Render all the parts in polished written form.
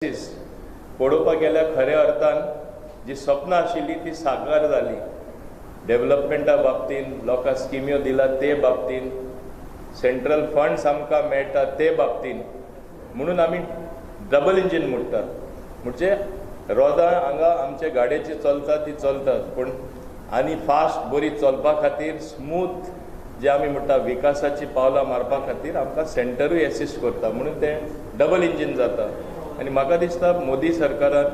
पळोवपाक गेल्यार खऱ्या अर्थान जी स्वप्नां आशिल्ली ती साकार जाली. डेव्हलपमेंटा बाबतीन लोकांक स्किम्यो दिला ते बाबतीन, सेंट्रल फंड्स आमकां मेळटा ते बाबतीन, म्हणून आमी डबल इंजीन म्हणटात. म्हणजे रोजां हांगा आमचे गाडयेची चलता ती चलतात, पूण आनी फास्ट बरी चलपा खातीर स्मूथ जे आमी म्हणटा विकासाची पावलां मारपा खातीर आमकां सेंटरूय एसिस्ट करता, म्हणून तें डबल इंजीन जाता. आनी म्हाका दिसता मोदी सरकारान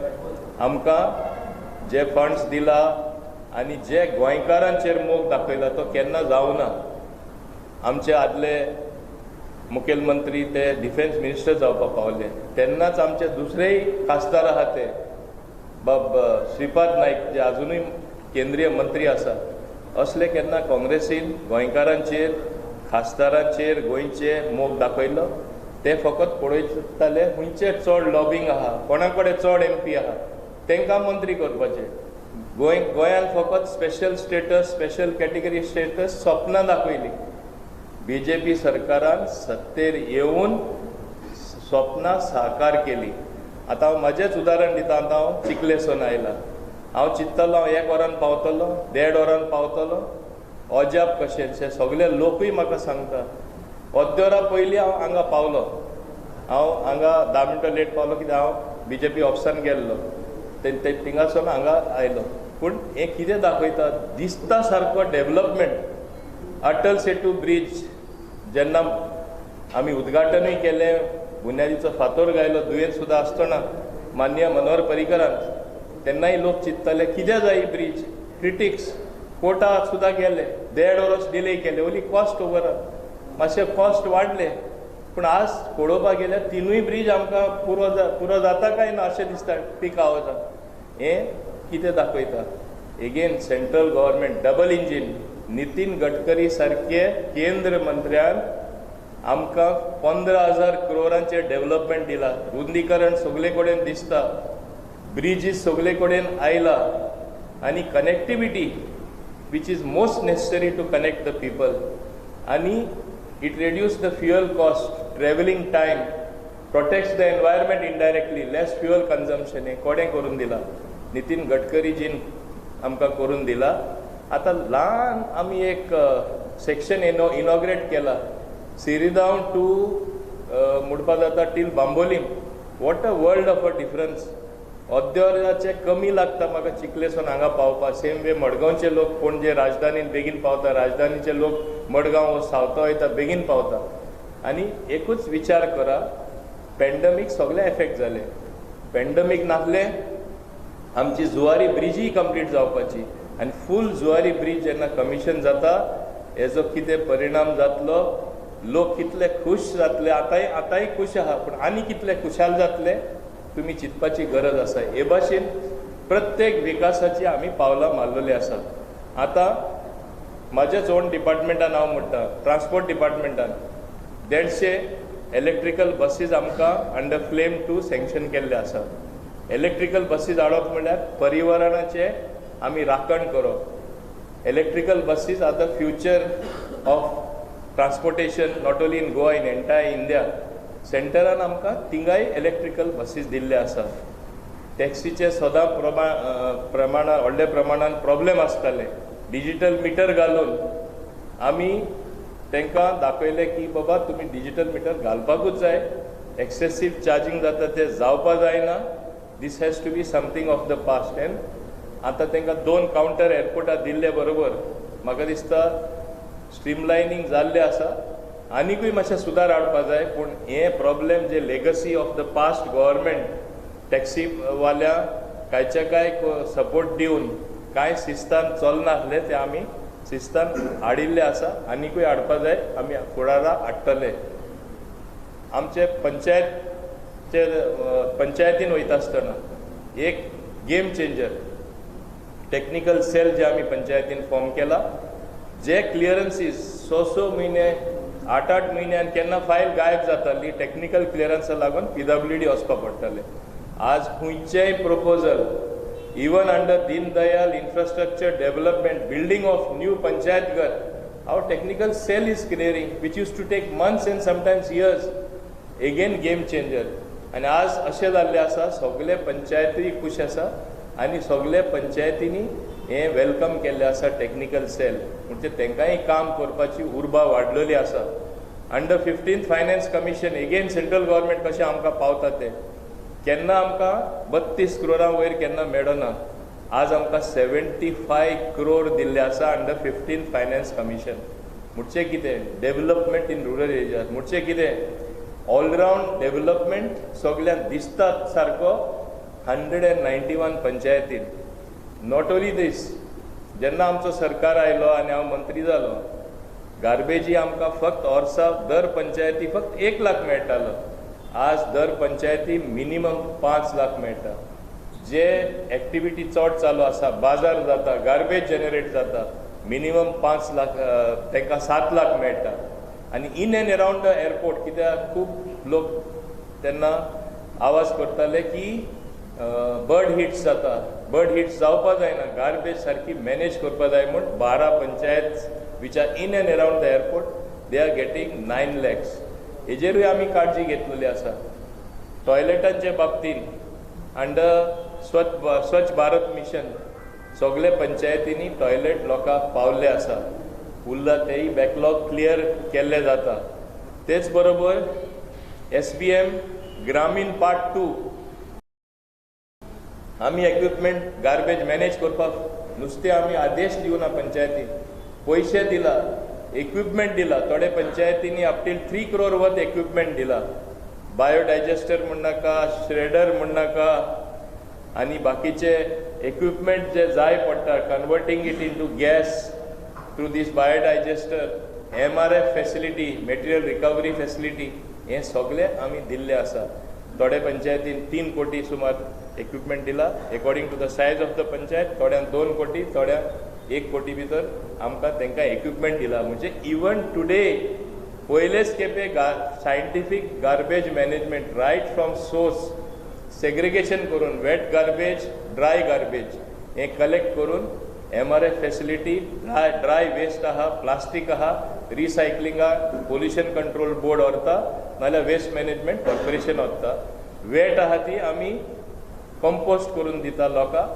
आमकां जे फंड्स दिला आनी जे गोंयकारांचेर मोग दाखयला तो केन्ना जावना. आमचे आदले मुखेलमंत्री ते डिफेन्स मिनिस्टर जावपाक पावले तेन्नाच आमचे दुसरेय खासदार आहा ते बाब श्रीपाद नाईक जे अजुनूय केंद्रीय मंत्री आसा, असले केन्ना काँग्रेसीन गोंयकारांचेर खासदारांचेर गोंयचे मोग दाखयलो. ते फकत पळयताले खंयचे चड लॉबिंग आहा, कोणा कडेन चड MP आहा तांकां मंत्री करपाचे. गोंयांत फकत special status, special category status स्वप्नां दाखयली. BJP सरकारान सत्तेर येवन स्वप्नां साकार केली. आतां हांव म्हाजेंच उदाहरण दिता. आतां हांव चिखलेसून आयला, हांव चिंत्तलो हांव 1 वरान पावतलो, 1.5 वरान पावतलो. अजाप कशें सगळे लोकूय म्हाका सांगता. अर्द वरा पयलीं हांव हांगा पावलो. हांव हांगा 10 मिनटां लेट पावलो कित्याक हांव BJP ऑफिसान गेल्लो, थिंगासून हांगा आयलो. पूण हें कितें दाखयता, दिसता सारको डेव्हलपमेंट. अटल सेतू ब्रिज जेन्ना आमी उद्घाटनूय केलें, बुन्यादीचो फातोर गायलो दुयेंत सुद्दां आसतना माननीय मनोहर पर्रीकरान, तेन्नाय लोक चिंत्ताले कितें जाय ही ब्रिज. क्रिटिक्स कोर्टाक सुद्दां गेले, 1.5 वर्स डिले केले, ओली कॉस्ट ओवर, मातशे कॉस्ट वाडले. पूण आज पळोवपाक गेल्यार तिनूय ब्रिज आमकां पुरो जाता काय ना अशें दिसता पीक आवर्सान. हें कितें दाखयता, again central government double engine. Nitin Gadkari सारके केंद्र मंत्र्यान आमकां 15,000 करोडांचे डेव्हलपमेंट दिला. रुंदीकरण सगळे कडेन दिसता, ब्रिजीस सगळे कडेन आयला, आनी connectivity which is most necessary to connect the people. आणि it reduces the fuel cost, travelling time, protects the environment indirectly, less fuel consumption. हे कोणें करून दिला, नितीन गडकरीजीन आमकां करून दिला. आतां ल्हान आमी एक सेक्शन इनॉग्रेट केला, सिरिदांव टू म्हणपाक जाता till Bambolim. What a world of a difference. अर्द्योराचे कमी लागता म्हाका चिखलेसून हांगा पावपाक. सेम वे मडगांवचे लोक पणजे राजधानीन बेगीन पावता, राजधानीचे लोक मडगांव सावता वयता बेगीन पावता. आनी एकूच विचार करा, पॅन्डमीक सगळे एफेक्ट जाले. पॅन्डमीक नासले आमची जुवारी ब्रिजूय कंप्लीट जावपाची, आनी फूल जुवारी ब्रिज जेन्ना कमिशन जाता हेजो कितें परिणाम जातलो, लोक कितले खूश जातले. आतांय खूश आहा, पूण आनी कितले खुशाल जातले तुमी चिंतपाची गरज आसा. हे भाशेन प्रत्येक विकासाची आमी पावलां मारलेली आसात. आतां म्हाजेच ओन डिपार्टमेंटान हांव म्हणटा, ट्रान्सपोर्ट डिपार्टमेंटान 150 इलेक्ट्रिकल बसीस आमकां अंडर फ्लेम 2 सँक्शन केल्ले आसात. इलेक्ट्रिकल बसीस हाडप म्हणल्यार पर्यावरणाचे आमी राखण करप. Electrical buses are the future of transportation not only in Goa, in entire India. सेंटरान आमकां थिंगाय इलेक्ट्रिकल बसीस दिल्ले आसात. टॅक्सीचे सदां प्रमाणान व्हडल्या प्रमाणान प्रॉब्लेम आसताले. डिजिटल मिटर घालून आमी तांकां दाखयलें की बाबा तुमी डिजिटल मिटर घालपाकूच जाय, एक्सेसीव चार्जींग जाता तें जावपा जायना. This has to be something of the past. And आतां तांकां 2 कावंटर एअरपोर्टार दिल्ले बरोबर म्हाका दिसता स्ट्रीमलायनींग जाल्लें आसा. आनीकूय मातशें सुदार हाडपा जाय. पूण हे प्रॉब्लेम जे legacy of the past government टॅक्सीवाल्या कांयचे कांय सपोर्ट दिवन कांय शिस्तान चलनासले ते आमी शिस्तान हाडिल्ले आसा. आनीकूय हाडपा जाय, आमी फुडाराक हाडटले. आमचे पंचायतीन वयता आसतना एक गेम चेंजर टेक्निकल सेल जे आमी पंचायतीन फॉर्म केला. जे क्लियरन्सीस 6 म्हयने 8 म्हयन्यान केन्ना फायल गायब जाताली, टेक्निकल क्लियरन्सा लागून PWD वचपा पडटाले. आज खंयचेय proposal, even under Deen Dayal infrastructure development, building of new panchayat घर, our technical cell is clearing, which use to take months and sometimes years. Again game changer. आनी आज अशें जाल्लें आसा सगळे पंचायती खुश आसा आनी सगळे पंचायतींनी हें वेलकम केल्लें आसा टेक्निकल सेल म्हणजे तांकांय काम करपाची उर्बा वाडलेली आसा. Under 15th finance commission again central government कशें आमकां पावता तें केन्ना आमकां 32 करोडा वयर केन्ना मेळना. आज आमकां 75 करोड दिल्ले आसा अंडर 15th फायनान्स कमिशन. म्हणजे कितें डेव्हलपमेंट इन रुरल एरियाज म्हणजे कितें ऑलरावंड डेव्हलपमेंट सगळ्यांक दिसता सारको 191 पंचायतीन. नॉट ओन्ली दीस जेन्ना आमचो सरकार आयलो आनी हांव मंत्री जालो गार्बेजी आमकां फक्त वर्सा दर पंचायती फक्त 1 लाख मेळटालो. आज दर पंचायती मिनिमम 5 लाख मेळटा. जे एक्टिविटी चड चालू आसा बाजार जाता गार्बेज जनरेट जाता मिनिमम 5 लाख तांकां 7 लाख मेळटा. आनी in and around the airport कित्याक खूब लोक तेन्ना आवाज करताले की बर्ड हिट्स जाता. बर्ड हिट्स जावपा जायना गार्बेज सारकी मॅनेज करपा जाय म्हूण 12 panchayat which are in and around the airport they are getting 9 lakhs. हेजेरूय आमी काळजी घेतलेली आसा. टॉयलेटांचे बाबतीन अंडर स्वच्छ भारत मिशन सगळे पंचायतींनी टॉयलेट लोकांक पावल्ले आसा. उरला तेय बॅकलॉग क्लियर केल्ले जाता. तेच बरोबर SBM ग्रामीण पार्ट 2 आमी इक्विपमेंट गार्बेज मॅनेज करपाक नुसते आमी आदेश दिवना पंचायतीक पयशे दिला इक्विपमेंट दिला. थोडे पंचायतींनी up till 3 crore worth equipment दिला. बायोडायजेस्टर म्हण नाका श्रेडर म्हण नाका आनी बाकीचे इक्विपमेंट जे जाय पडटा converting it into gas through this biodigester MRF facility material recovery facility हे सगळे आमी दिल्ले आसा. थोडे पंचायतीन 3 कोटी सुमार इक्विपमेंट दिला according to the size of the panchayat. थोड्यांक 2 कोटी थोड्यांक 1 कोटी भितर आमकां तांकां इक्विपमेंट दिला. म्हणजे इवन टुडे पयलेच खेपे scientific garbage management right from source segregation करून वेट गार्बेज ड्राय गार्बेज हे कलेक्ट करून MRF फॅसिलिटी ड्राय वेस्ट आहा प्लास्टीक आहा रिसायकलिंगा पोल्युशन कंट्रोल बोर्ड व्हरता नाल्यार वेस्ट मॅनेजमेंट कॉर्पोरेशन व्हरता. वेट आहा ती आमी कंपोस्ट करून दिता लोकांक.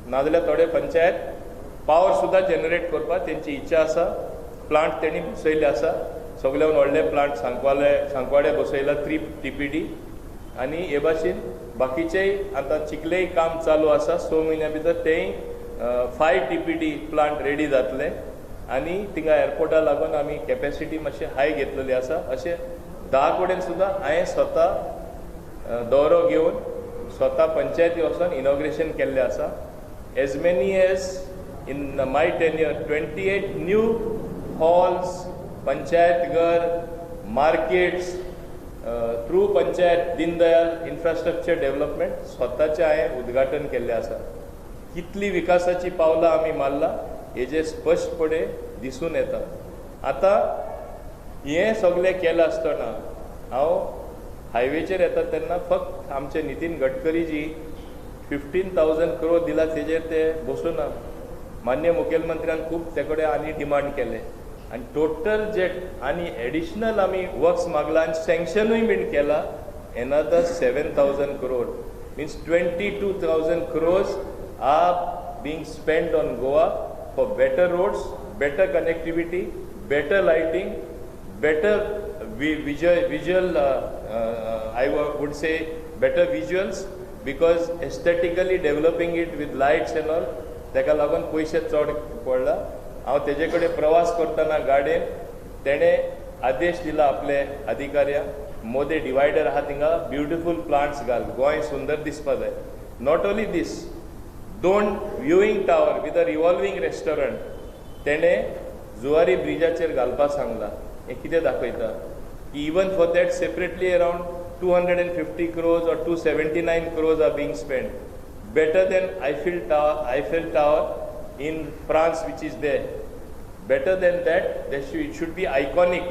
नाजाल्यार थोडे पंचायत पावर सुद्दां जनरेट करपाक तेंची इच्छा आसा. प्लांट तेणी बसयल्ले आसा सगळ्यान व्हडले प्लांट सांकवाडे बसयला 3 TPD आनी हे भाशेन बाकीचेय आतां चिखलेय काम चालू आसा. 6 म्हयन्या भितर तेय 5 TPD प्लांट रेडी जातले आनी थिंगा एअरपोर्टा लागून आमी कॅपॅसिटी मातशे हाय घेतलेली आसा. अशे 10 कडेन सुद्दां हांवें स्वता दौरो घेवन स्वता पंचायती वचून इनॉग्रेशन केल्लें आसा. As many as in my tenure 28 new halls panchayat घर markets through panchayat Deendayal infrastructure development स्वताचें हांवें उद्घाटन केल्लें आसा. कितली विकासाची पावलां आमी मारला हेजे स्पश्टपणे दिसून येता. आतां हें सगळें केलें आसतना हांव हायवेचेर येता तेन्ना फक्त आमचे नितीन गडकरी जी 15,000 crore दिला तेजेर ते बसूना. मान्य मुखेलमंत्र्यान खूब ते कडेन आनी डिमांड केले आनी टोटल जे आनी एडिशनल आमी वर्क्स मागला आनी सँक्शनूय बीन केला another 7,000 crore means 22,000 crores are being spent on Goa for better roads, better connectivity, better lighting, better visual I would say better visuals because aesthetically developing it with lights and all ताका लागून पयशे चड पडला. हांव तेजे कडेन प्रवास करतना गाडयेन तेणे आदेश दिला आपले अधिकाऱ्यांक मोदे डिवायडर आहा थिंगा ब्युटिफूल प्लांट्स घाल गोंय सुंदर दिसपा जाय. Not only this 2 viewing tower with a revolving restaurant तेणे जुवारी ब्रिजाचेर घालपाक सांगला. हें कितें दाखयता की even for that separately around 250 crores or 279 crores are being spent. Better than Eiffel Tower in France which is there. Better than that, it should be iconic.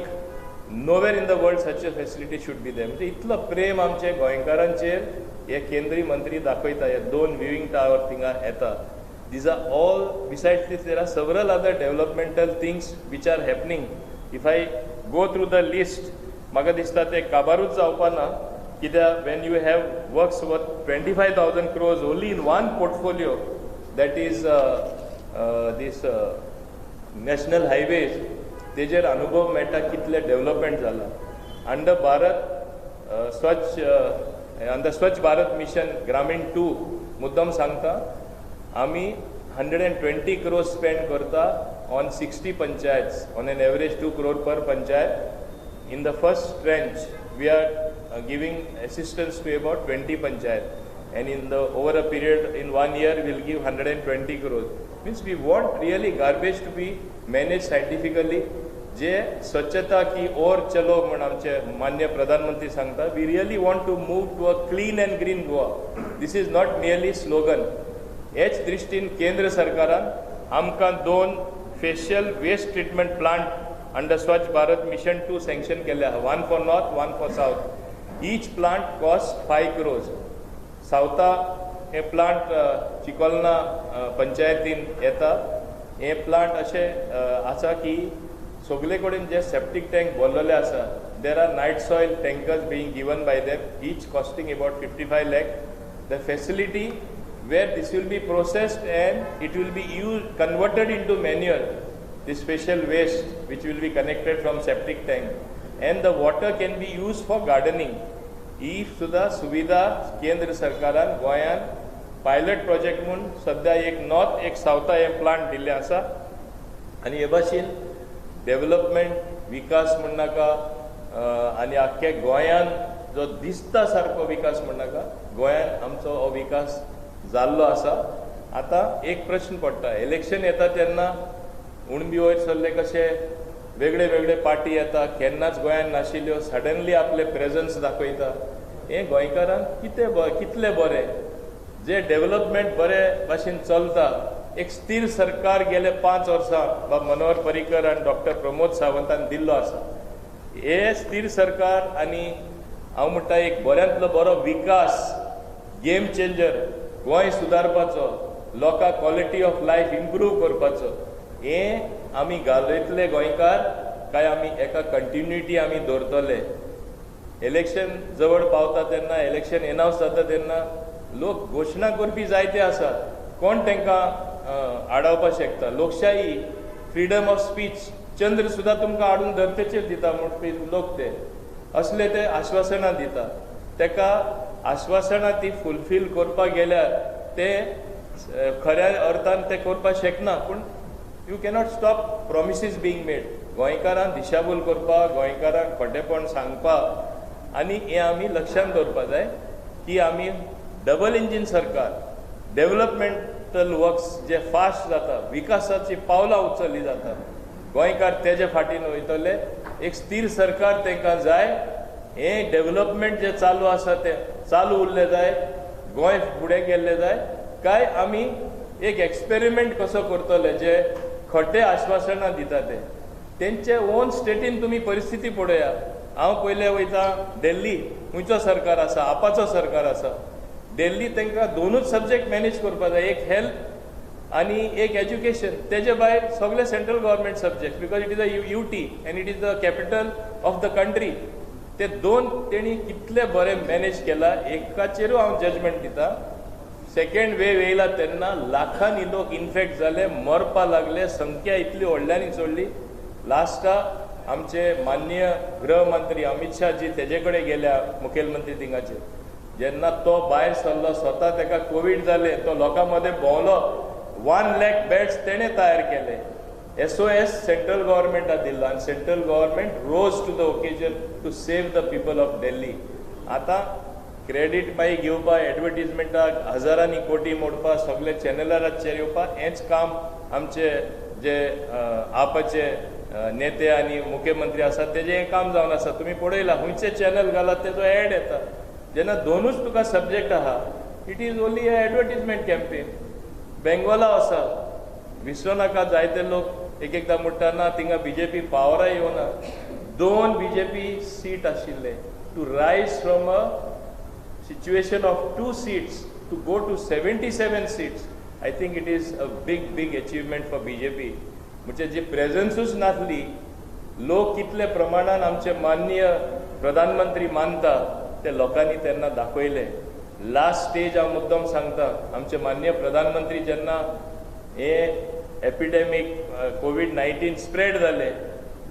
Nowhere in the world such a facility should be there. म्हणजे इतलं प्रेम आमचे गोंयकारांचेर हे केंद्रीय मंत्री दाखयता. हे 2 viewing tower थिंगा येता. These are all, besides this, there are several other developmental things which are happening. If I go through the list, म्हाका दिसता ते काबारूच जावपा ना. कित्याक when you have works worth 25,000 crores only in one portfolio, that is this national highways, तेजेर अनुभव मेळटा कितले डेव्हलपमेंट जाला. अंडर भारत स्वच्छ भारत मिशन ग्रामीण 2 मुद्दम सांगता आमी 120 crores स्पेंड करता on 60 panchayats on an average 2 crore per panchayat. In the first tranche we are giving assistance to about 20 panchayat, and in the over a period in 1 year we will give 120 crores. Means we want really garbage to be managed scientifically. जे स्वच्छता की or चलो म्हणून आमचे मान्य प्रधानमंत्री सांगता, we really want to move to a clean and green Goa. This is not nearly slogan. हेच दृश्टीन केंद्र सरकारान आमकां 2 faecal waste treatment plant under Swachh Bharat mission 2 sanction केले आहा. 1 for north, 1 for south. Each plant cost 5 crores. सावथा हे प्लांट चिकोलना पंचायतीन येता. हे प्लांट अशे आसा की सगळे कडेन जे सेप्टीक टँक भरलेले आसा, there are night soil tankers being given by them, each costing about 55 lakh. The facility where this will be processed and it will be converted into manure, the special waste which will be connected from septic tank, and the water can be used for gardening. ही सुद्धा सुविधा केंद्र सरकारान गोंयान pilot project म्हणून सध्या एक north एक सावथा हे प्लांट दिल्ले आसा. आनी हे भाशेन डेव्हलपमेंट विकास म्हणनाका आनी आख्खे गोंयान जो दिसता सारको विकास म्हणनाका, गोंयान आमचो हो विकास जाल्लो आसा. आतां एक प्रश्न पडटा, इलेक्शन येता तेन्ना उणबी वयर सरले कशे वेगळे वेगळे पार्टी येता, केन्नाच गोंयान नाशिल्ल्यो सडनली आपले प्रेझन्स दाखयता. हे गोंयकारांक कितले बरे जे डेव्हलपमेंट बरे भाशेन चलता. एक स्थिर सरकार गेले 5 वर्सां बाब मनोहर पर्रीकर आनी डॉक्टर प्रमोद सावंतान दिल्लो आसा. हे स्थिर सरकार आनी हांव म्हणटा एक बऱ्यांतलो बरो विकास, गेम चेंजर, गोंय सुदारपाचो, लोकांक क्वॉलिटी ऑफ लायफ इम्प्रूव करपाचो, हे आमी घालयतले गोंयकार काय आमी एका कंटिन्युटी आमी दवरतले. इलेक्शन जवळ पावता तेन्ना, इलेक्शन एनावन्स जाता तेन्ना लोक घोशणा करपी जायते आसा. कोण तांकां आडावपाक शकता? लोकशाही, फ्रीडम ऑफ स्पीच, चंद्र सुद्धा तुमकां हाडून धर्तेचेर दिता म्हणपी लोक ते असले ते आश्वासनां दिता. तेका आश्वासनां ती फुलफील करपाक गेल्यार ते खऱ्या अर्थान ते करपाक शकना. पूण you cannot stop promises being made. गोंयकारांक दिशाभूल करपाक, गोंयकारांक खोटेपण सांगपाक, आनी हे आमी लक्षांत दवरपाक जाय की आमी डबल इंजीन सरकार, डेव्हलपमेंटल वर्क्स जे फास्ट जाता, विकासाची पावलां उचलली जातात, गोंयकार तेजे फाटीन वयतले. एक स्थिर सरकार तांकां जाय. हे डेव्हलपमेंट जे चालू आसा ते चालू उरले जाय, गोंय फुडें गेल्ले जाय, काय आमी एक एक्सपेरिमेंट कसो करतले जे खटे आश्वासनां दिता ते. तेंचे ओन स्टेटीन तुमी परिस्थिती पळया. हांव पयले वयता दिल्ली, खंयचो सरकार आसा, आपाचो सरकार आसा. दिल्ली तांकां 2च सब्जेक्ट मॅनेज करपाक जाय, एक हेल्थ आनी एक एज्युकेशन. तेजे भायर सगळे central government subject, because it is a UT end it is the capital of the country. ते 2 तेणी कितले बरे मॅनेज केला, एकाचेरूय हांव जजमेंट दिता. सेकंड वेव येयला तेन्ना लाखांनी लोक इन्फेक्ट जाले, मरपा लागले, संख्या इतली व्हडल्यानी चडली. लास्टा आमचे माननीय गृहमंत्री अमित शाह जी तेजे कडेन गेल्या मुखेलमंत्री थिंगाचेर. जेन्ना तो भायर सरलो, स्वता ताका कोवीड जाले, तो लोकां मदें भोंवलो, 1 lakh बेड्स तेणे तयार केले. SOS सेंट्रल गव्हर्मेंटा दिल्लो आनी central government rose to the occasion to save the people of Delhi. आतां क्रेडीट मागीर घेवपाक, एडवर्टिजमेंटाक हजारांनी कोटी मोडपाक, सगळे चॅनलाचेर येवपाक, हेंच काम आमचे जे आपाचे नेते आनी मुख्यमंत्री आसा तेजें हें काम जावन आसा. तुमी पळयलां खंयचे चॅनल घालात तेजो एड येता. जेन्ना 2च तुका सब्जेक्ट आहा, it is only a advertisement campaign. बेंगोला आसा, विसरूं नाका, जायते लोक एकदां म्हणटा ना थिंगा BJP पावरा येवना. 2 BJP सीट आशिल्ले. To rise from a situation of 2 seats to go to 77 seats, I think it is a big achievement for BJP. म्हणजे जी प्रेझन्सूच नासली, लोक कितले प्रमाणान आमचे माननीय प्रधानमंत्री मानता, ते लोकांनी तेन्ना दाखयले. लास्ट स्टेज हांव मुद्दम सांगता, आमचे माननीय प्रधानमंत्री जेन्ना हे एपिडेमीक कोविड-19 स्प्रेड जाले,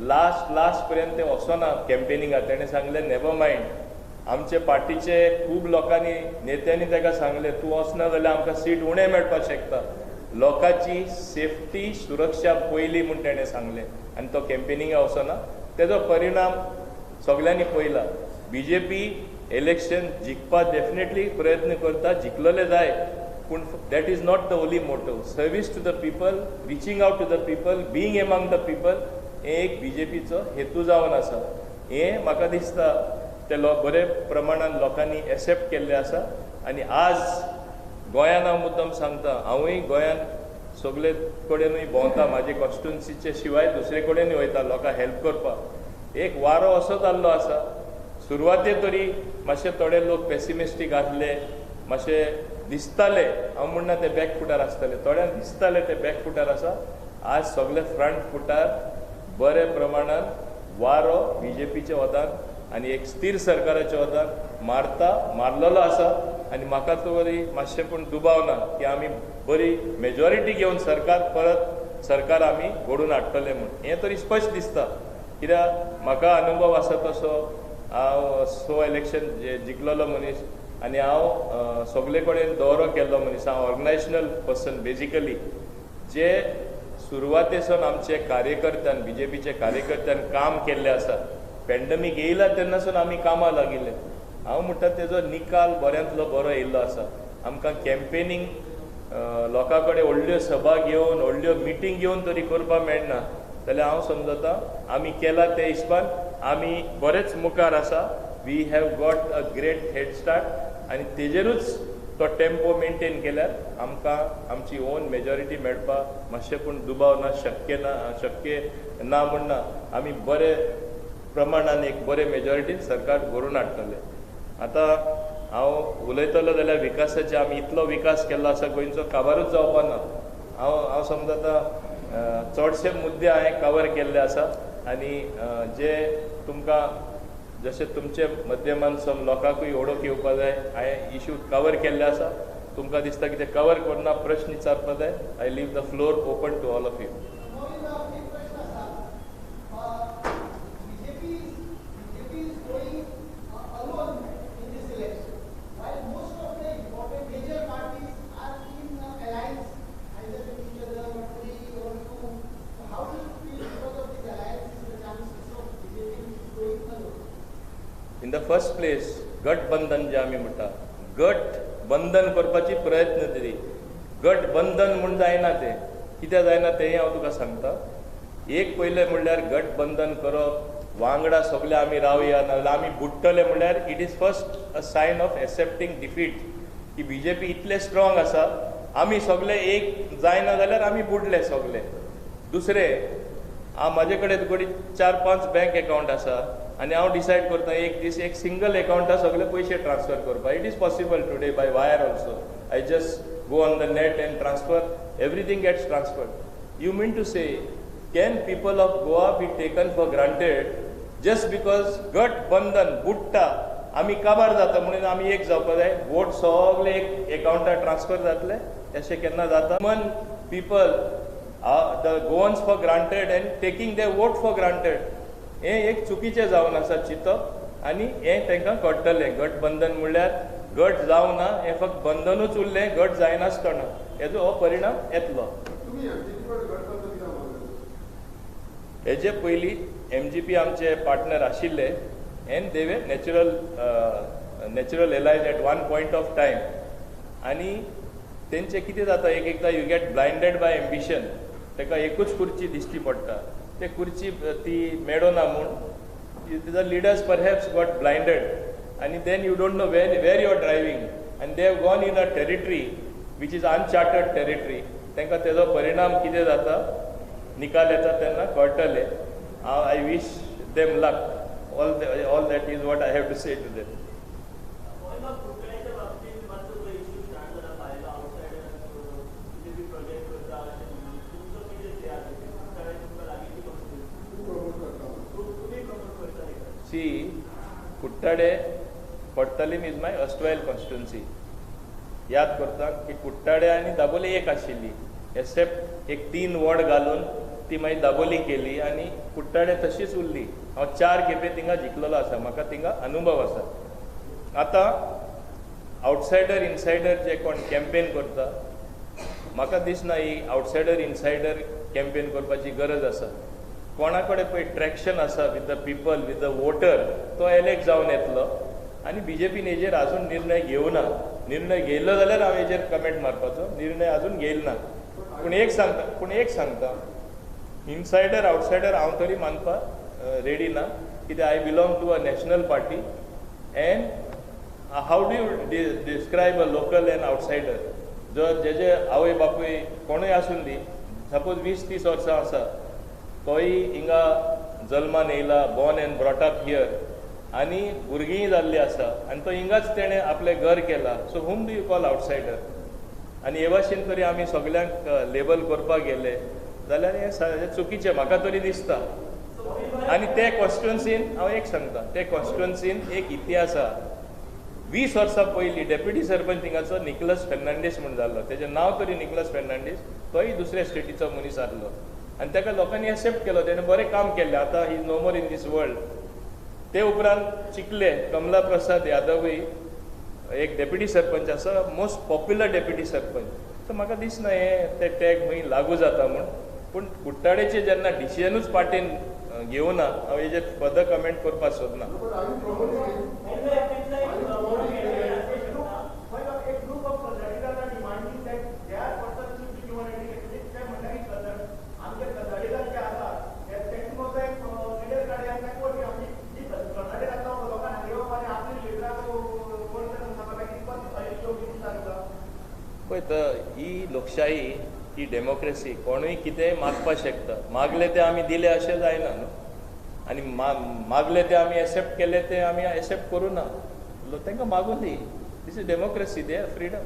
लास्ट पर्यंत ते वचना कॅम्पेनिंगाक. तेणें सांगलें नेवर मायंड. आमचे पार्टीचे खूब लोकांनी नेत्यांनी ताका सांगलें तूं वचना जाल्यार आमकां सीट उणें मेळपाक शकता. लोकांची सेफ्टी सुरक्षा पयली म्हूण तेणें सांगलें आनी तो कॅम्पेनिंगाक वचना. तेजो परिणाम सगळ्यांनी पळयला. BJP इलेक्शन जिखपाक डेफिनेटली प्रयत्न करता, जिखलेले जाय, पूण that is not the only motive. Service to the people, reaching out to the people, being among the people, हें एक BJPचो हेतू जावन आसा. हें म्हाका दिसता ते बरे प्रमाणान लोकांनी एक्सेप्ट केल्लें आसा. आनी आज गोंयान हांव मुद्दम सांगता, हांवूय गोंयान सगळे कडेनूय भोंवता, म्हाजे कॉन्स्टिट्युन्सीचे शिवाय दुसरे कडेनूय वयता लोकांक हेल्प करपाक. एक वारो असो जाल्लो आसा. सुरवातेक तरी मातशे थोडे लोक पेसिमिस्टीक आसले, मातशे दिसताले, हांव म्हणना ते बॅकफुटार आसताले, थोड्यांक दिसताले ते बॅकफुटार आसा. आज सगळे फ्रंट फुटार बरे प्रमाणान वारो BJPचे वतान आनी एक स्थिर सरकाराच्या वतान मारलेलो आसा. आनी म्हाका तरी मातशें पूण दुबाव ना की आमी बरी मेजॉरिटी घेवन सरकार आमी घडोवन हाडटले म्हूण. हें तरी स्पश्ट दिसता. कित्याक म्हाका अनुभव आसा तसो, हांव 6 इलेक्शन जिखलेलो मनीस आनी हांव सगळे कडेन दौरो केल्लो मनीस. हांव ऑर्गनायजेशनल पर्सन बेजिकली. जे सुरवातेसून आमचे कार्यकर्त्यान, BJPचे कार्यकर्त्यान काम केल्लें आसा. पॅन्डेमीक येयला तेन्नासून आमी कामां लागिल्ले. हांव म्हणटा तेजो निकाल बऱ्यांतलो बरो येयल्लो आसा. आमकां कॅम्पेनींग लोकां कडेन व्हडल्यो सभा घेवन, व्हडल्यो मिटींग घेवन तरी करपाक मेळना जाल्यार हांव समजता आमी केला ते हिसपान आमी बरेच मुखार आसा. We have got a great head start आनी तेजेरूच तो टेम्पो मेंटेन केल्यार आमकां आमची ओन मेजॉरिटी मेळपाक मातशें पूण दुबाव ना, शक्य ना म्हणना. आमी बरे प्रमाणान एक बरे मेजॉरिटीन सरकार घडोवन हाडटले. आतां हांव उलयतलो जाल्यार विकासाचे आमी इतलो विकास केल्लो आसा गोंयचो काबारूच जावपा ना. हांव समजता चडशे मुद्दे हांवें कवर केल्ले आसा आनी जे तुमकां जशें तुमचे माध्यमान सम लोकांकूय ओळख येवपा जाय हांवें इश्यू कवर केल्ले आसा. तुमकां दिसता की ते कवर करना प्रश्न विचारपा जाय. I leave the floor open to all of you. In the first place गठबंधन जे आमी म्हणटा, गठबंधन करपाची प्रयत्न तरी. गठबंधन म्हूण जायना तें. कित्याक जायना तेंय हांव तुका सांगता. एक पयलें म्हणल्यार गठबंधन करप, वांगडा सगळे आमी रावया नाजाल्यार आमी बुडटले म्हणल्यार it is first a sign of accepting defeat. की BJP इतले स्ट्रॉंग आसा, आमी सगळे एक जायना जाल्यार आमी बुडले सगळे. दुसरें, म्हाजे कडेन थोडी 4-5 बँक अकावंट आसा आनी हांव डिसायड करता एक दीस एक सिंगल अकावंटा सगळे पयशे ट्रान्सफर करपाक. It is possible today by wire also. I just go on the net and transfer, everything gets transferred. You mean to say can people of Goa be taken for granted just because गठबंधन बुडटा आमी काबार जाता म्हणून आमी एक जावपा जाय, वोट सगळे एक अकावंटार ट्रान्सफर जातले? अशें केन्ना जाता? मन people the Goans for granted end taking they vote for granted. हें एक चुकीचें जावन आसा चिंतप आनी हें तांकां कळटलें. गठबंधन म्हणल्यार गट जावना, हें फक्त बंधनूच उरलें, गट जायनासतना. हेजो हो परिणाम येतलो. हेजे पयलीं MGP आमचे पार्टनर आशिल्ले and they were natural allies at one point of time. आनी तेंचे कितें जाता, एक एकदां you get blinded by ambition. ताका एकूच खुर्ची दिश्टी पडटा, ते खुर्ची ती मेळना म्हूण the leaders perhaps got blinded आनी then you don't know where you are driving आनी they have gone in a territory which is uncharted territory. तांकां तेजो परिणाम कितें जाता निकाल येता तेन्ना कळटलें. I wish them luck. All that is what I have to say to them. See कुट्टाडे Cortalim is my erstwhile constituency. याद करता की कुट्टाडे आनी दाबोली एक आशिल्ली, एक्सेप्ट एक 3 वॉर्ड घालून ती मागीर दाबोली केली आनी कुट्टाडे तशीच उरली. हांव 4 खेपे थिंगा जिखलेलो आसा, म्हाका थिंगा अनुभव आसा. आतां आउटसायडर इनसायडर जे कोण कॅम्पेन करता, म्हाका दिसना ही आउटसायडर इनसायडर कॅम्पेन करपाची गरज आसा. कोणा कडेन पळय ट्रॅक्शन आसा with the people, with the voter, तो एलेक्ट जावन येतलो. आनी बीजेपीन हेजेर आजून निर्णय घेवना. निर्णय घेयलो जाल्यार हांव हेजेर कमेंट मारपाचो. निर्णय आजून घेयल ना. पूण एक सांगता इनसायडर आउटसायडर हांव तरी मानपाक रेडी ना. कित्याक I belong to a national party and how do you describe a local and outsider. जो जेजे आवय बापूय कोणूय आसून दी, सपोज 20-30 वर्सां आसा, तोय हिंगा जल्मान येयला, born end brought up here, आनी भुरगीं जाल्लीं आसा, आनी तो हिंगाच तेणें आपलें घर केलां. So hmm do you call outsider? आनी हे भाशेन तरी आमी सगल्यांक लेबल करपाक गेले जाल्यार हें चुकीचें म्हाका तरी दिसता. आनी ते कॉन्स्टिट्युएन्सीन हांव एक सांगता, ते कॉन्स्टिट्युएन्सीन एक इतिहास आसा. 20 वर्सां पयलीं डेप्युटी सरपंच थिंगाचो निकलस फेर्नांडीस म्हूण जाल्लो. तेजें नांव तरी निकलस फेर्नांडीस. तोय दुसऱ्या स्टेटीचो मनीस आसलो आनी ताका लोकांनी एक्सेप्ट केलो. तेणें बरें काम केलें. आतां he is no more in this world. ते उपरांत चिखले कमला प्रसाद यादवूय एक डेप्युटी सरपंच आसा, most popular deputy sarpanch. So म्हाका दिसना हें ते टॅग खंय लागू जाता म्हूण. पूण कुट्टाडेचें जेन्ना डिसिजनूच पार्टीन घेवना, हांव हेजेर फर्दर कमेंट करपाक सोदना. पळय ही लोकशाही, ही डेमोक्रेसी, कोणूय कितेंय मागपाक शकता. मागले ते आमी दिले अशें जायना न्हू. आनी मागले ते आमी एक्सेप्ट केले ते आमी एक्सेप्ट करूं ना. तांकां मागून दी. This is democracy, they are freedom.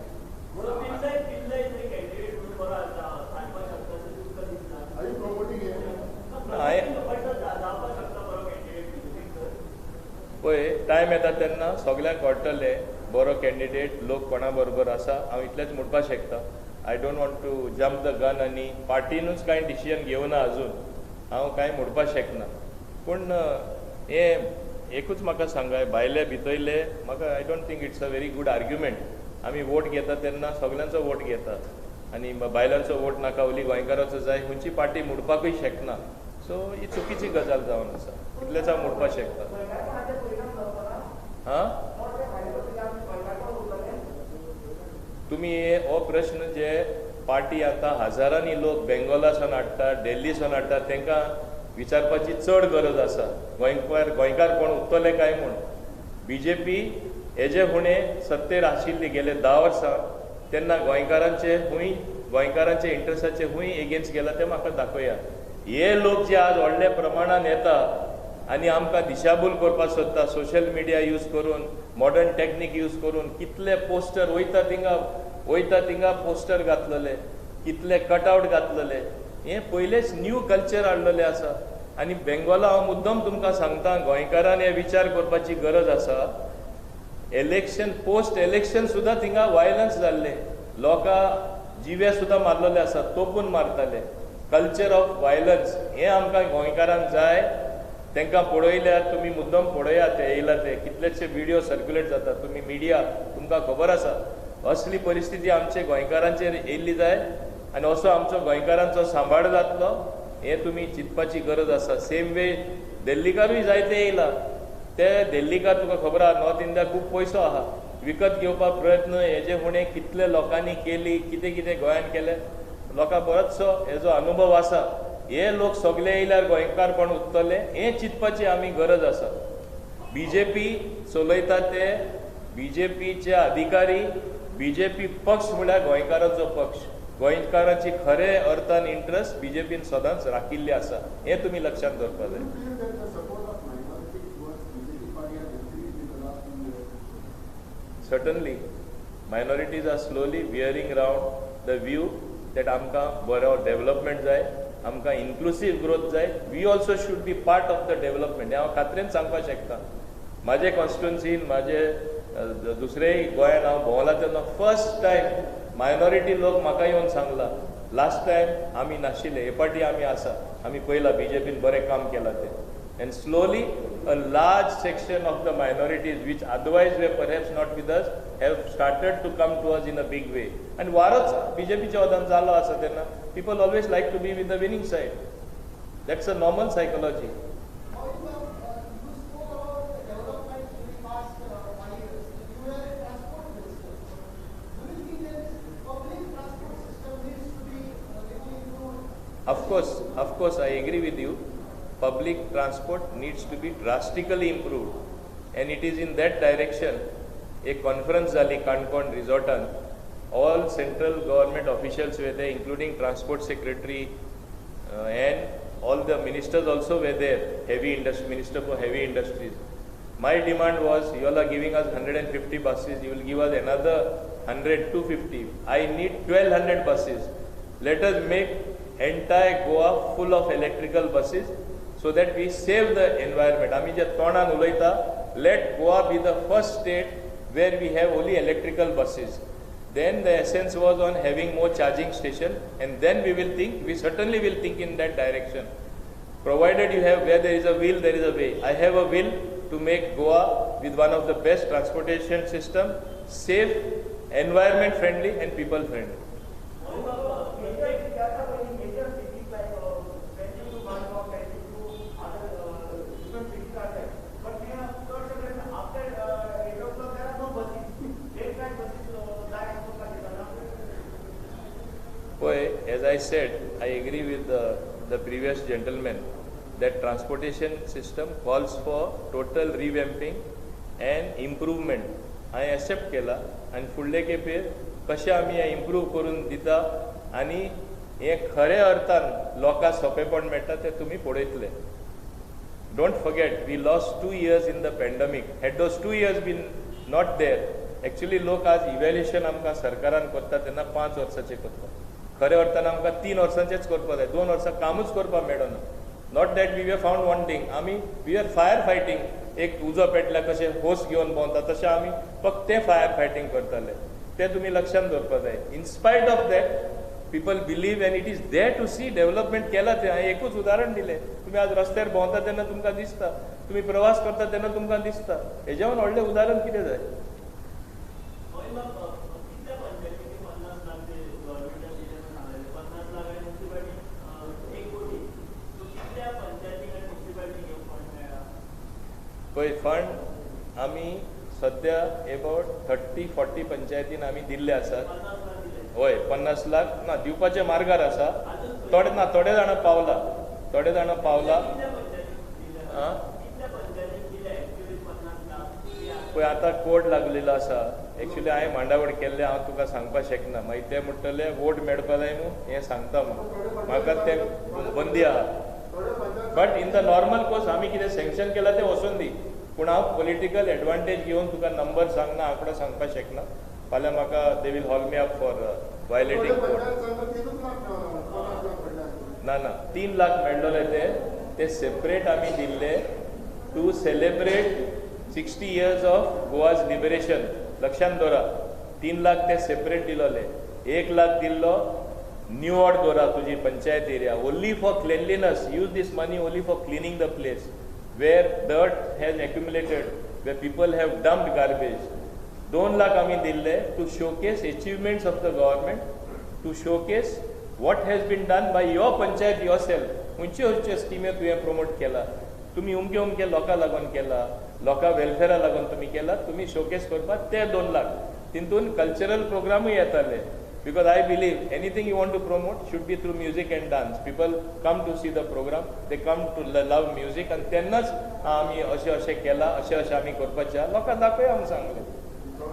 पळय टायम येता तेन्ना सगल्यांक कळटलें बरो कॅन्डिडेट, लोक कोणा बरोबर आसा. हांव इतलेंच म्हणपाक शकता. I don't want to jump the gun आनी पार्टीनूच कांय डिसिजन घेवना अजून. हांव कांय म्हणपाक शकना. पूण हें एकूच म्हाका सांगाय, भायले भितरले म्हाका I don't think it's a very good argument. आमी वोट घेता तेन्ना सगल्यांचो वोट घेता आनी भायल्यांचो वोट नाका, ओली गोंयकाराचो जाय, खंयची पार्टी म्हणपाकूय शकना. सो ही चुकीची गजाल जावन आसा. इतलेंच हांव म्हणपाक शकता. हां, तुमी हो प्रश्न जे पार्टी आतां हजारांनी लोक बेंगॉलासून हाडटा, दिल्लीसून हाडटा, तांकां विचारपाची चड गरज आसा. गोंयकार कोण उत्तले काय म्हूण. बीजेपी हेजे फुडें सत्तेर आशिल्ली गेले 10 वर्सां, तेन्ना गोंयकारांचे इंट्रस्टाचे खूंय एगेन्स्ट गेला तें म्हाका दाखया. हे लोक जे आज व्हडल्या प्रमाणान येता आनी आमकां दिशाभूल करपाक सोदता, सोशल मिडिया यूज करून, मॉडर्न टॅक्नीक यूज करून, कितले पोस्टर वयता थिंगा पोस्टर घातलेले, कितले कटआउट घातलेले. हें पयलेच न्यू कल्चर हाडलेलें आसा. आनी बेंगॉला हांव मुद्दम तुमकां सांगता, गोंयकारान हे विचार करपाची गरज आसा. इलेक्शन पोस्ट इलेक्शन सुद्दां थिंगा वायलन्स जाल्ले, लोकां जिवे सुद्दां मारलेले आसा, तोपून मारताले. कल्चर ऑफ वायलन्स हें आमकां गोंयकारांक जाय. तांकां पळयल्यार तुमी मुद्दम पळयात, ते येयला ते कितलेशे व्हिडिओ सर्क्युलेट जाता. तुमी मिडिया, तुमकां खबर आसा असली परिस्थिती आमचे गोंयकारांचेर येयल्ली जाय आनी असो आमचो गोंयकारांचो सांबाळ जातलो, हें तुमी चिंतपाची गरज आसा. सेम वे दिल्लीकारूय जायते येयला. ते दिल्लीकार तुका खबर आहा नॉर्थ इंडिया खूब पयसो आहा. विकत घेवपाक प्रयत्न हेजे फुडें कितले लोकांनी केली, कितें कितें गोंयान केलें, लोकांक बरोचसो हेजो अनुभव आसा. हे लोक सगळे येयल्यार गोंयकार कोण उत्तले, हें चिंतपाची आमी गरज आसा. बीजेपी चलयता ते बीजेपीचे अधिकारी, बीजेपी पक्ष म्हळ्यार गोंयकारांचो पक्ष. गोंयकारांची खरे अर्थान इंट्रस्ट बीजेपीन सदांच राखिल्ली आसा. हें तुमी लक्षांत दवरपाक जाय. Certainly, minorities are slowly veering around the view that आमकां बरो डेव्हलपमेंट जाय, आमकां इन्क्लुसीव ग्रोथ जाय. We also should be part of the development. हांव खात्रेन सांगपाक शकता. म्हाजे कॉन्स्टिट्युएन्सीन, म्हाजे दुसरेय गोंयान हांव भोंवला तेन्ना फर्स्ट टायम मायनॉरिटी लोक म्हाका येवन सांगला लास्ट टायम आमी नाशिल्ले, हे पाटी आमी आसा, आमी पयला BJPन बरें काम केलां तें. And slowly a large section of the minorities which otherwise were perhaps not with us have started to come to us in a big way. And वारोच BJPच्या वदान जालो आसा तेन्ना people always like to be with the winning side. That's a normal psychology. Of course, I agree with you. Public transport needs to be drastically improved, and it is in that direction. A conference zali Kankon Resortan, all central government officials were there, including Transport Secretary and all the ministers also were there. Heavy industry, Minister for Heavy Industries. My demand was, you all are giving us 150 buses, you will give us another 100, 250. I need 1200 buses. Let us make entire Goa full of electrical buses, so that we save the environment. Ami je tonan uloita, let Goa be the first state where we have only electrical buses. Then the essence was on having more charging station, and then we certainly will think in that direction. Provided you have, where there is a will, there is a way. I have a will to make Goa with one of the best transportation system, safe, environment friendly and people friendly. As I said, I agree with the previous gentleman that transportation system calls for total revamping and improvement. I accept केला आणि फुडले खेपे कशें आमी हे improve करून दिता आनी हे खरे अर्थान लोकां सोंपेपण मेळटा ते तुमी पळयतले. Don't forget, we lost 2 years in the pandemic. Had those 2 years been not there, actually लोक आज इव्हॅल्युएशन आमकां सरकारान करता तेन्ना 5 वर्सांचें करता. खरे अर्थान आमकां 3 वर्सांचेच करपा जाय, 2 वर्सां कामूच करपाक मेळना. Not that we were found wanting, आमी वी आर फायर फायटींग. एक उजो पेटल्या कशें होस घेवन भोंवता तशें आमी फक्त तें फायर फायटींग करताले. तें तुमी लक्षांत दवरपा जाय. In spite of that people believe and it is there to see development केला तें. हांवें एकूच उदाहरण दिलें. तुमी आज रस्त्यार भोंवता तेन्ना तुमकां दिसता, तुमी प्रवास करता तेन्ना तुमकां दिसता. हेज्यावन व्हडलें उदाहरण कितें जाय? पळय फंड आमी सद्या अबाउट 30-40 पंचायतीन आमी दिल्ले आसात. हय 50 लाख ना दिवपाचे मार्गार आसा. थोडे जाणां पावला. पळय आतां कोड लागलेलो आसा. एक्चुली हांवें मांडावळ केल्ले, हांव तुका सांगपाक शकना. मागीर ते म्हणटले वोट मेळपा जाय न्हू, हें सांगता म्हणून म्हाका तें बंदी आहा. But in the normal course आमी कितें सँक्शन केला तें वचून दी. पूण हांव पॉलिटिकल एडवांटेज घेवन तुका नंबर सांगना, आंकडो सांगपाक शकना. फाल्यां म्हाका they will haul me up for violating code. ना 3 लाख मेळ्ळले ते सेपरेट आमी दिल्ले to celebrate 60 years of Goa's liberation. लक्षांत दवरा, 3 लाख ते सेपरेट दिलोले. 1 लाख दिल्लो न्यू वॉर्ड दवरा तुजी panchayat area, only for cleanliness. Use this money only for cleaning the place where dirt has accumulated, where people have dumped garbage. 2 lakh आमी दिल्ले to showcase achievements of the government, to showcase what has been done by your panchayat yourself. खंयच्यो स्किमी तुवें promote केला, तुमी उमके लोकां लागून केला, लोकां वेलफेरा लागून तुमी केला, तुमी शोकेस करपाक ते 2 लाख. तितून कल्चरल प्रोग्रामूय येताले. Because I believe anything you want to promote should be through music and dance. People come to see the program, they come to love music, and तेन्नाच आमी अशें केला, अशें आमी करपाचें आहा, लोकांक दाखोवया आमी सांगलें.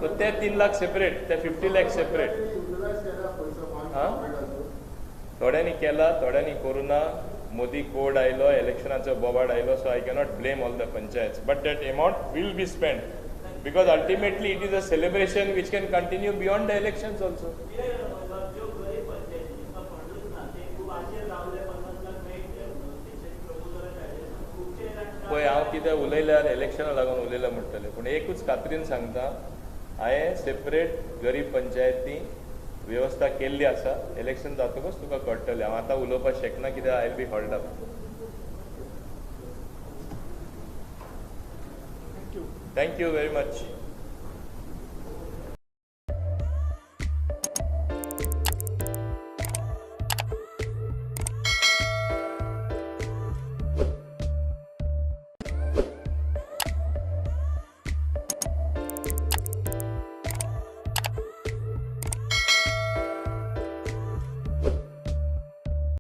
सो ते 3 लाख सेपरेट, ते 50 लाख सेपरेट. थोड्यांनी केला, थोड्यांनी करुना. मोदी कोड आयलो, इलेक्शनाचो बोबाड आयलो, so I cannot blame all the panchayats. But that amount will be spend. Because ultimately it is a celebration which can continue beyond the elections also. पळय हांव कितें उलयल्यार इलेक्शना लागून उलयलां म्हणटलें, पूण एकूच खात्रीन सांगता, हांवें सेपरेट गरीब पंचायती वेवस्था केल्ली आसा. इलेक्शन जातकच तुका कळटलें. हांव आतां उलोवपाक शकना कित्याक I will be hold up. Thank you very much.